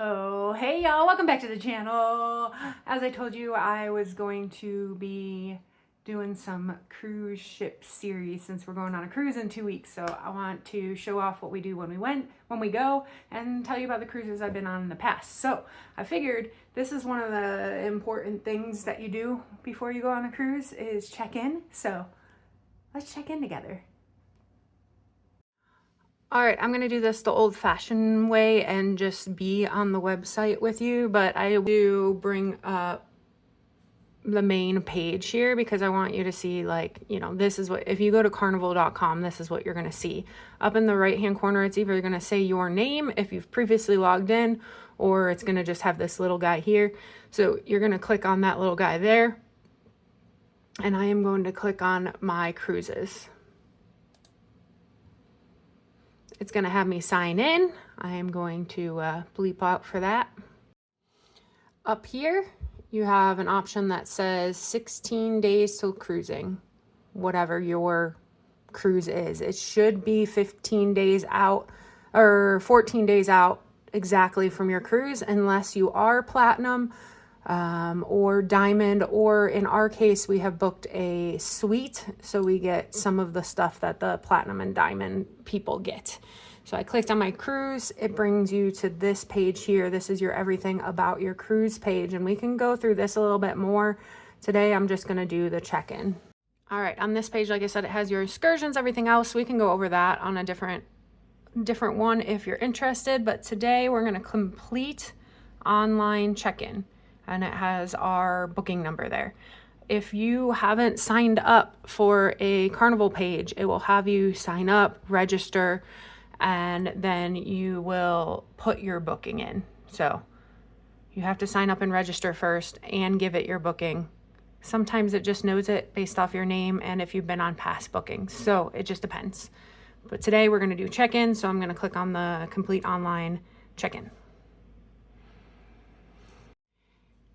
Oh, hey y'all, welcome back to the channel. As I told you, I was going to be doing some cruise ship series since we're going on a cruise in 2 weeks. So I want to show off what we do when we go, and tell you about the cruises I've been on in the past. So I figured this is one of the important things that you do before you go on a cruise is check in. So let's check in together. All right, I'm gonna do this the old-fashioned way and just be on the website with you, but I do bring up the main page here because I want you to see, like, you know, this is what, if you go to carnival.com, this is what you're gonna see. Up in the right-hand corner, it's either gonna say your name if you've previously logged in, or it's gonna just have this little guy here. So you're gonna click on that little guy there, and I am going to click on my cruises. It's going to have me sign in. I am going to bleep out for that. Up here, you have an option that says 16 days till cruising, whatever your cruise is. It should be 15 days out or 14 days out exactly from your cruise, unless you are platinum or diamond, or in our case, we have booked a suite, so we get some of the stuff that the platinum and diamond people get. So I clicked on my cruise. It brings you to this page here. This is your everything about your cruise page, and we can go through this a little bit more. Today, I'm just gonna do the check-in. All right, on this page, like I said, it has your excursions, everything else. We can go over that on a different one if you're interested, but today we're gonna complete online check-in, and it has our booking number there. If you haven't signed up for a Carnival page, it will have you sign up, register, and then you will put your booking in. So you have to sign up and register first and give it your booking. Sometimes it just knows it based off your name and if you've been on past bookings. So it just depends. But today we're gonna do check-in, so I'm gonna click on the complete online check-in.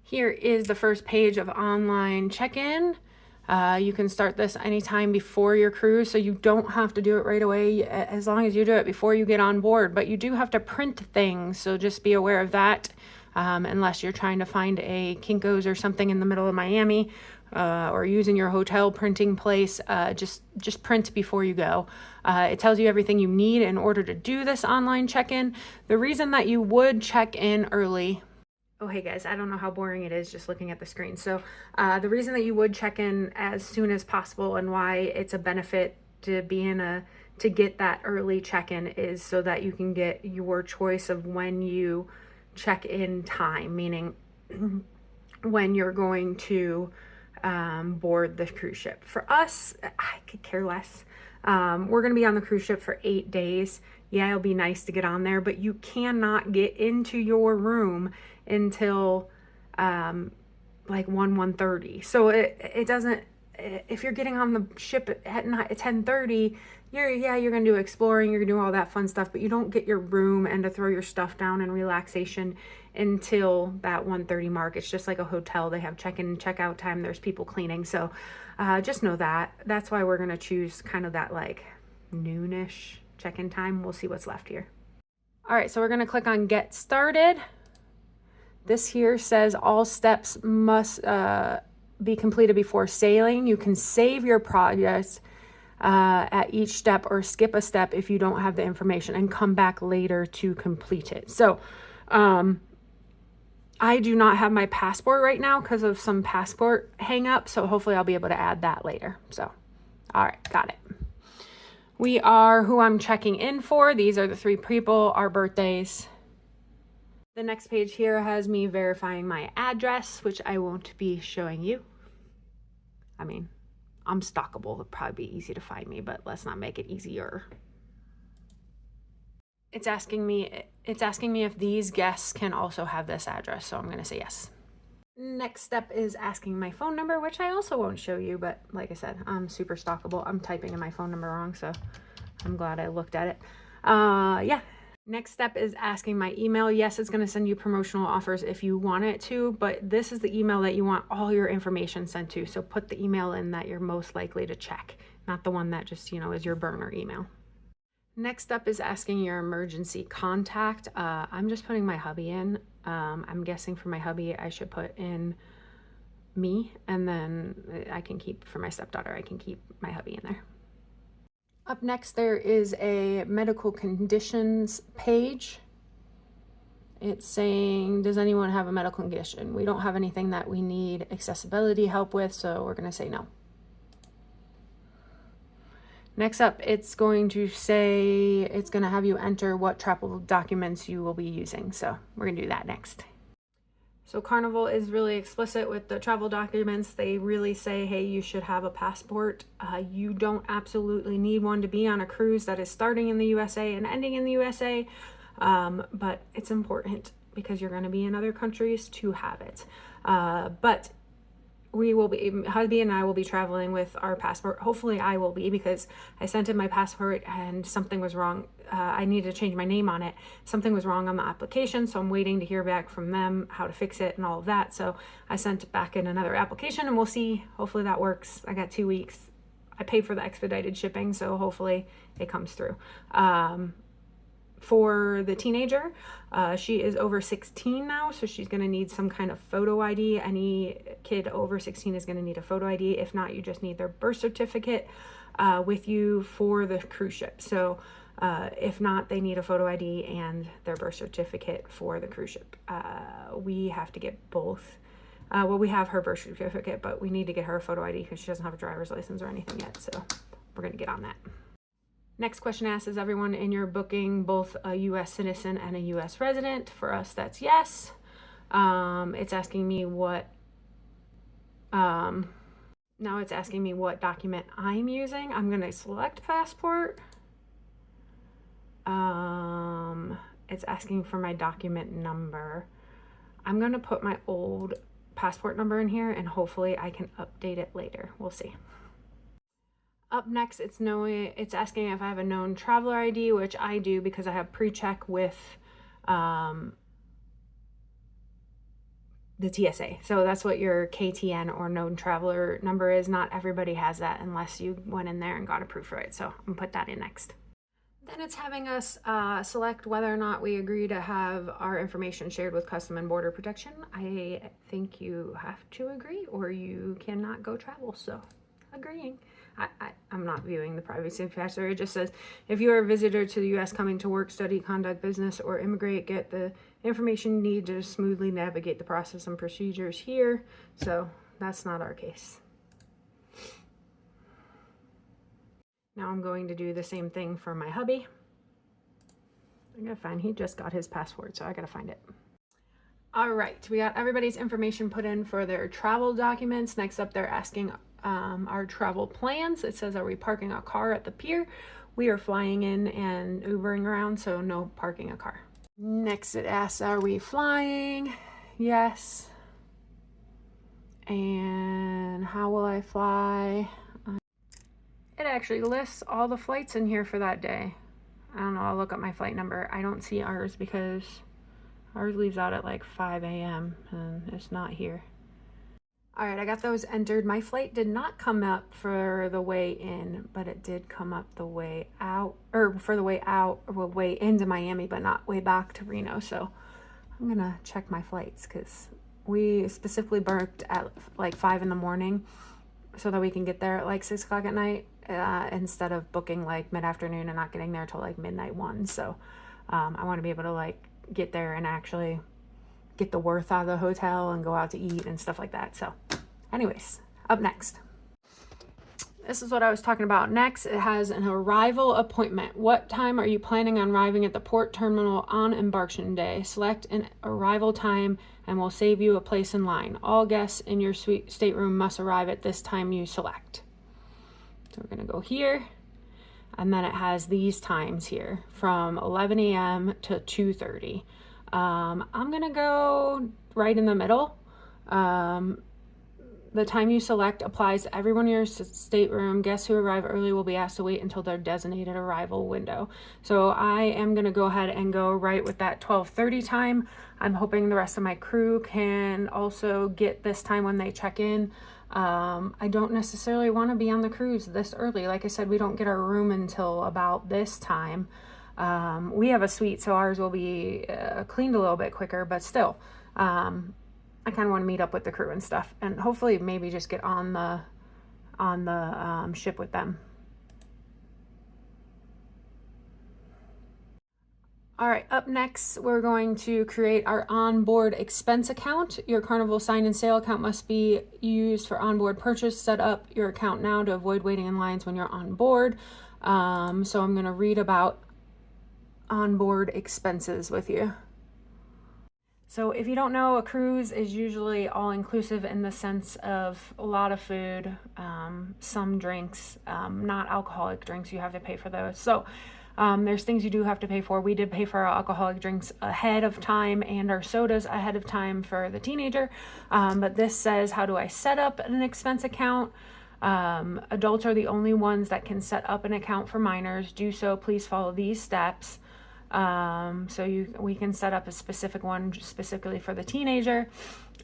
Here is the first page of online check-in. You can start this anytime before your cruise, so you don't have to do it right away as long as you do it before you get on board. But you do have to print things, so just be aware of that, unless you're trying to find a Kinko's or something in the middle of Miami, or using your hotel printing place. Just print before you go. It tells you everything you need in order to do this online check-in. The reason that you would check in early... Oh, hey guys, I don't know how boring it is just looking at the screen. So the reason that you would check in as soon as possible and why it's a benefit to to get that early check-in is so that you can get your choice of when you check in time, meaning when you're going to board the cruise ship. For us, I could care less. We're going to be on the cruise ship for 8 days. Yeah, it'll be nice to get on there, but you cannot get into your room until like 1:30. So it doesn't, if you're getting on the ship at night at 10:30, you're gonna do exploring, you're gonna do all that fun stuff, but you don't get your room and to throw your stuff down and relaxation until that 1:30 mark. It's just like a hotel. They have check-in and check-out time. There's people cleaning. So just know that. That's why we're gonna choose kind of that like noonish check-in time. We'll see what's left here. All right, so we're gonna click on get started. This here says all steps must be completed before sailing. You can save your progress at each step or skip a step if you don't have the information and come back later to complete it. So I do not have my passport right now because of some passport hang up. So hopefully I'll be able to add that later. So, all right, got it. We are who I'm checking in for. These are the 3 people, our birthdays. The next page here has me verifying my address, which I won't be showing you. I mean, I'm stalkable. It'd probably be easy to find me, but let's not make it easier. It's asking me if these guests can also have this address, so I'm going to say yes. Next step is asking my phone number, which I also won't show you, but like I said, I'm super stalkable. I'm typing in my phone number wrong, so I'm glad I looked at it. Yeah. Next step is asking my email. Yes, it's going to send you promotional offers if you want it to, but this is the email that you want all your information sent to. So put the email in that you're most likely to check, not the one that just, is your burner email. Next up is asking your emergency contact. I'm just putting my hubby in. I'm guessing for my hubby, I should put in me, and then I can keep, for my stepdaughter, I can keep my hubby in there. Up next, there is a medical conditions page. It's saying, does anyone have a medical condition? We don't have anything that we need accessibility help with, so we're going to say no. Next up, it's going to say, it's going to have you enter what travel documents you will be using. So we're going to do that next. So Carnival is really explicit with the travel documents. They really say, hey, you should have a passport. You don't absolutely need one to be on a cruise that is starting in the USA and ending in the USA. But it's important because you're going to be in other countries to have it. But we will be, hubby and I will be traveling with our passport. Hopefully I will be, because I sent in my passport and something was wrong. I needed to change my name on it. Something was wrong on the application, so I'm waiting to hear back from them how to fix it and all of that. So I sent back in another application, and we'll see. Hopefully that works. I got 2 weeks. I paid for the expedited shipping, so hopefully it comes through. For the teenager, she is over 16 now, so she's going to need some kind of photo ID. Any kid over 16 is going to need a photo ID. If not, you just need their birth certificate with you for the cruise ship. So if not, they need a photo ID and their birth certificate for the cruise ship. We have to get both. Well, we have her birth certificate, but we need to get her a photo ID because she doesn't have a driver's license or anything yet. So we're going to get on that. Next question asks, is everyone in your booking both a U.S. citizen and a U.S. resident? For us, that's yes. It's asking me what, now it's asking me what document I'm using. I'm going to select passport. It's asking for my document number. I'm going to put my old passport number in here, and hopefully I can update it later. We'll see. Up next, it's asking if I have a known traveler ID, which I do because I have pre-check with the TSA. So that's what your KTN or known traveler number is. Not everybody has that unless you went in there and got approved for it. So I'm gonna put that in next. Then it's having us select whether or not we agree to have our information shared with Custom and Border Protection. I think you have to agree or you cannot go travel, so agreeing. I'm not viewing the privacy factor. It just says, if you are a visitor to the U.S. coming to work, study, conduct business, or immigrate, get the information you need to smoothly navigate the process and procedures here. So that's not our case. Now I'm going to do the same thing for my hubby. I gotta find, he just got his passport, so I gotta find it. All right, we got everybody's information put in for their travel documents. Next up, they're asking our travel plans. It says, are we parking a car at the pier? We are flying in and Ubering around, so no parking a car. Next it asks, are we flying? Yes. And how will I fly? It actually lists all the flights in here for that day. I don't know, I'll look up my flight number. I don't see ours because ours leaves out at like 5 a.m. and it's not here. All right, I got those entered. My flight did not come up for the way in, but it did come up the way out, or for the way out, or way into Miami, but not way back to Reno. So I'm gonna check my flights because we specifically booked at like 5 in the morning so that we can get there at like 6 o'clock at night instead of booking like mid-afternoon and not getting there till like midnight 1. So I want to be able to like get there and actually get the worth out of the hotel and go out to eat and stuff like that. So anyways, up next. This is what I was talking about. Next, it has an arrival appointment. What time are you planning on arriving at the port terminal on embarkation day? Select an arrival time and we'll save you a place in line. All guests in your suite stateroom must arrive at this time you select. So we're gonna go here. And then it has these times here from 11 a.m. to 2:30. I'm gonna go right in the middle. The time you select applies to everyone in your stateroom. Guests who arrive early will be asked to wait until their designated arrival window. So I am gonna go ahead and go right with that 12:30 time. I'm hoping the rest of my crew can also get this time when they check in. I don't necessarily want to be on the cruise this early. Like I said, we don't get our room until about this time. We have a suite, so ours will be cleaned a little bit quicker, but still, I kind of want to meet up with the crew and stuff, and hopefully maybe just get on the ship with them. All right, up next, we're going to create our onboard expense account. Your Carnival sign and sale account must be used for onboard purchase. Set up your account now to avoid waiting in lines when you're on board. So I'm going to read about onboard expenses with you. So if you don't know, a cruise is usually all-inclusive in the sense of a lot of food, some drinks, not alcoholic drinks. You have to pay for those. So there's things you do have to pay for. We did pay for our alcoholic drinks ahead of time and our sodas ahead of time for the teenager. But this says, how do I set up an expense account? Adults are the only ones that can set up an account for minors. Do so, please follow these steps. We can set up a specific one specifically for the teenager.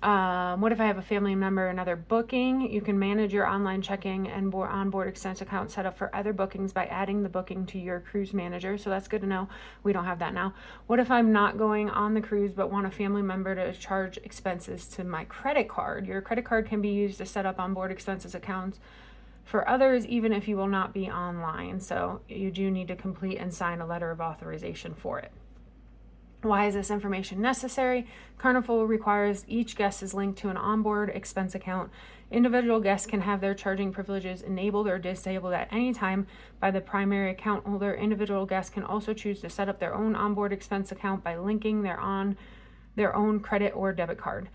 What if I have a family member, another booking? You can manage your online checking and onboard expense account set up for other bookings by adding the booking to your cruise manager. So that's good to know. We don't have that now. What if I'm not going on the cruise but want a family member to charge expenses to my credit card? Your credit card can be used to set up onboard expenses accounts for others, even if you will not be online. So you do need to complete and sign a letter of authorization for it. Why is this information necessary? Carnival requires each guest is linked to an onboard expense account. Individual guests can have their charging privileges enabled or disabled at any time by the primary account holder. Individual guests can also choose to set up their own onboard expense account by linking their own credit or debit card.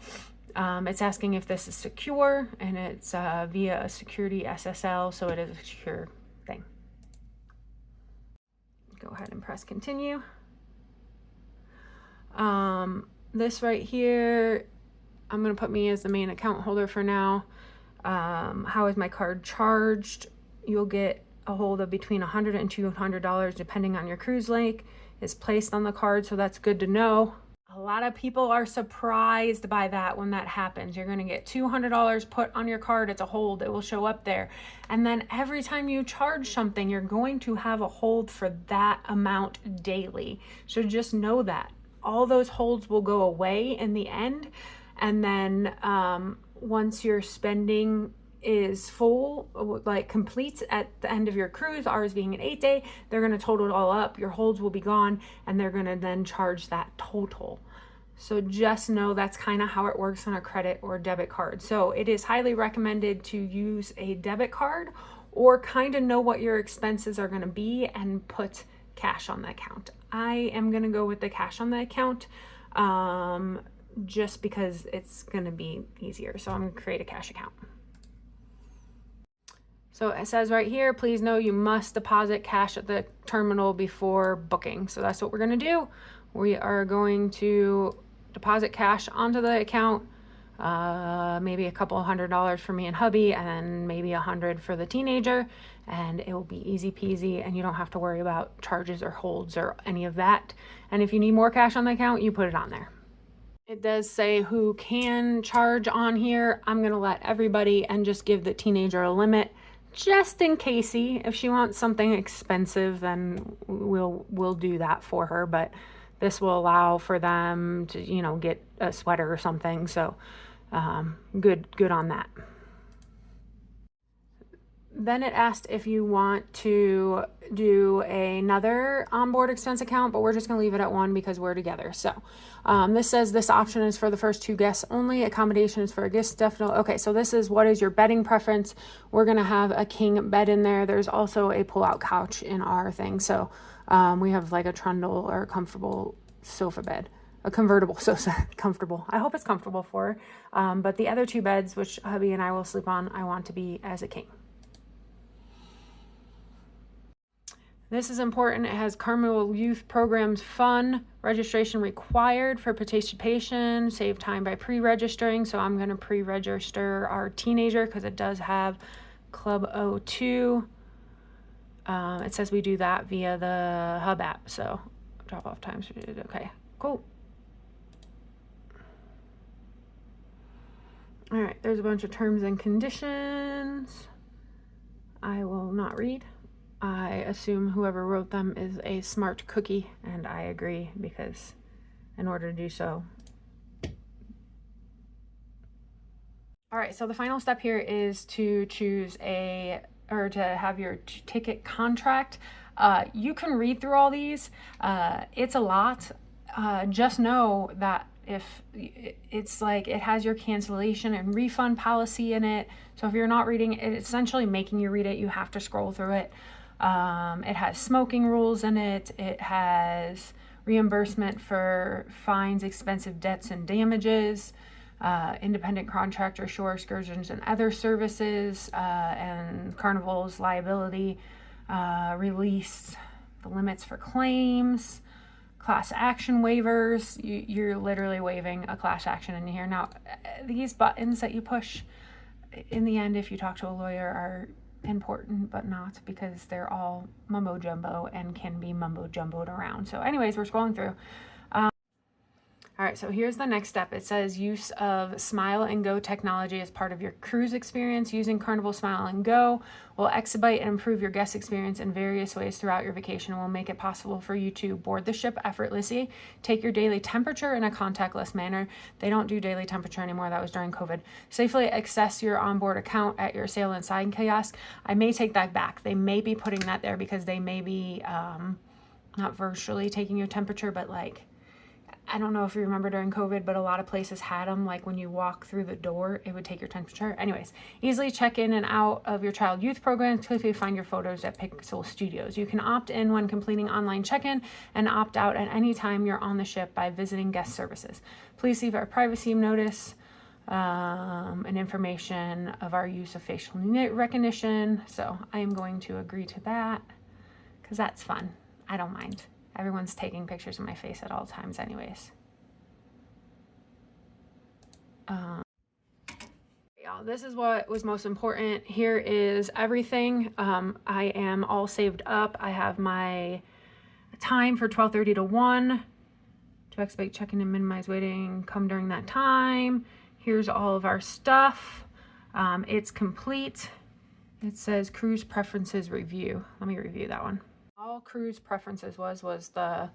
It's asking if this is secure, and it's via a security SSL, so it is a secure thing. Go ahead and press continue. This right here, I'm going to put me as the main account holder for now. How is my card charged? You'll get a hold of between $100 and $200 depending on your cruise length is placed on the card, so that's good to know. A lot of people are surprised by that when that happens. You're going to get $200 put on your card. It's a hold. It will show up there. And then every time you charge something, you're going to have a hold for that amount daily. So just know that. All those holds will go away in the end. And then once your spending is full, like completes at the end of your cruise, ours being an 8-day, they're going to total it all up. Your holds will be gone, and they're going to then charge that total. So just know that's kind of how it works on a credit or debit card. So it is highly recommended to use a debit card, or kind of know what your expenses are going to be and put cash on the account. I am going to go with the cash on the account just because it's going to be easier. So I'm going to create a cash account. So it says right here, please know you must deposit cash at the terminal before booking. So that's what we're going to do. We are going to deposit cash onto the account, maybe a couple $100 for me and hubby, and then maybe $100 for the teenager, and it will be easy peasy, and you don't have to worry about charges or holds or any of that. And if you need more cash on the account, you put it on there. It does say who can charge on here. I'm going to let everybody and just give the teenager a limit. Just in case, if she wants something expensive, then we'll do that for her. But this will allow for them to, get a sweater or something. So good on that. Then it asked if you want to do another onboard expense account, but we're just going to leave it at one because we're together. So this says this option is for the first 2 guests only. Accommodation is for a guest definitely. Okay, so this is what is your bedding preference. We're going to have a king bed in there. There's also a pull-out couch in our thing. So we have like a trundle or a comfortable sofa bed. A convertible sofa, comfortable. I hope it's comfortable for her. But the other 2 beds, which hubby and I will sleep on, I want to be as a king. This is important. It has Carnival Youth Programs Fun. Registration required for participation. Save time by pre-registering. So I'm going to pre-register our teenager because it does have Club O2. It says we do that via the Hub app. So drop-off times. Okay, cool. All right, there's a bunch of terms and conditions. I will not read. I assume whoever wrote them is a smart cookie, and I agree, because in order to do so. All right, so the final step here is to choose to have your ticket contract. You can read through all these. It's a lot. Just know that if it's like it has your cancellation and refund policy in it. So if you're not reading it, it's essentially making you read it. You have to scroll through it. It has smoking rules in it. It has reimbursement for fines, expensive debts, and damages. Independent contractor, shore excursions, and other services, and Carnival's liability, release, the limits for claims, class action waivers. You're literally waiving a class action in here. Now, these buttons that you push, in the end, if you talk to a lawyer, are important, but not, because they're all mumbo jumbo and can be mumbo jumboed around. So anyways, we're scrolling through. All right, so here's the next step. It says use of Smile and Go technology as part of your cruise experience. Using Carnival Smile and Go will expedite and improve your guest experience in various ways throughout your vacation and will make it possible for you to board the ship effortlessly, take your daily temperature in a contactless manner. They don't do daily temperature anymore. That was during COVID. Safely access your onboard account at your sail and sign kiosk. I may take that back. They may be putting that there because they may be not virtually taking your temperature, but like, I don't know if you remember during COVID, but a lot of places had them. Like when you walk through the door, it would take your temperature. Anyways, easily check in and out of your child youth programs. Quickly find your photos at Pixel Studios. You can opt in when completing online check-in and opt out at any time you're on the ship by visiting guest services. Please leave our privacy notice and information of our use of facial recognition. So I am going to agree to that because that's fun. I don't mind. Everyone's taking pictures of my face at all times anyways. Y'all, this is what was most important. Here is everything. I am all saved up. I have my time for 12:30 to 1 to expedite check-in and minimize waiting. Come during that time. Here's all of our stuff. It's complete. It says cruise preferences review. Let me review that one. All cruise preferences was the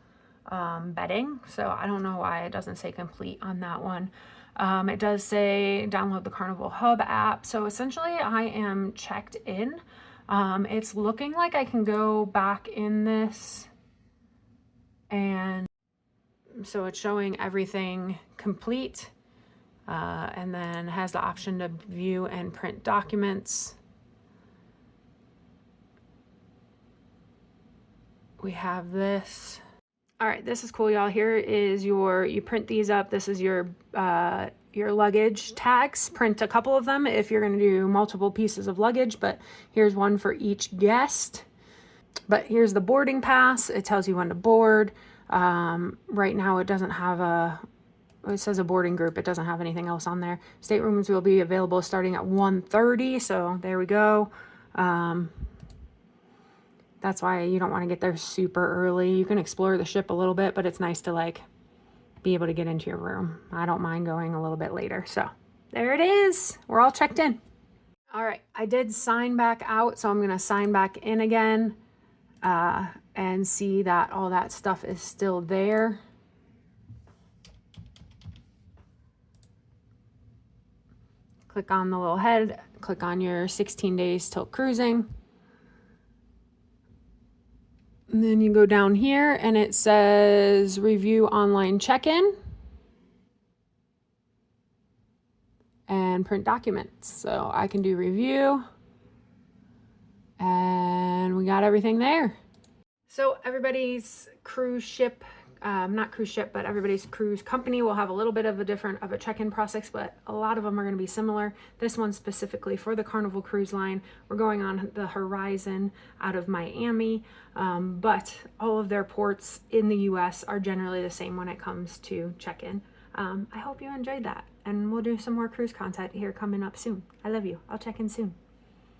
bedding, so I don't know why it doesn't say complete on that one. It does say download the Carnival Hub app, so essentially I am checked in. It's looking like I can go back in this, and so it's showing everything complete, and then has the option to view and print documents. We have this. All right, this is cool, y'all. Here is you print these up. This is your luggage tags. Print a couple of them if you're gonna do multiple pieces of luggage, but here's one for each guest. But here's the boarding pass. It tells you when to board. Right now it doesn't have it says a boarding group. It doesn't have anything else on there. Staterooms will be available starting at 1:30, so there we go. That's why you don't want to get there super early. You can explore the ship a little bit, but it's nice to like be able to get into your room. I don't mind going a little bit later. So there it is. We're all checked in. All right, I did sign back out, so I'm gonna sign back in again and see that all that stuff is still there. Click on the little head, click on your 16 days till cruising. And then you go down here and it says review online check-in and print documents. So I can do review and we got everything there. So everybody's cruise ship, not cruise ship, but everybody's cruise company will have a little bit of a check-in process, but a lot of them are going to be similar. This one specifically for the Carnival Cruise Line. We're going on the Horizon out of Miami, but all of their ports in the US are generally the same when it comes to check-in. I hope you enjoyed that, and we'll do some more cruise content here coming up soon. I love you. I'll check in soon.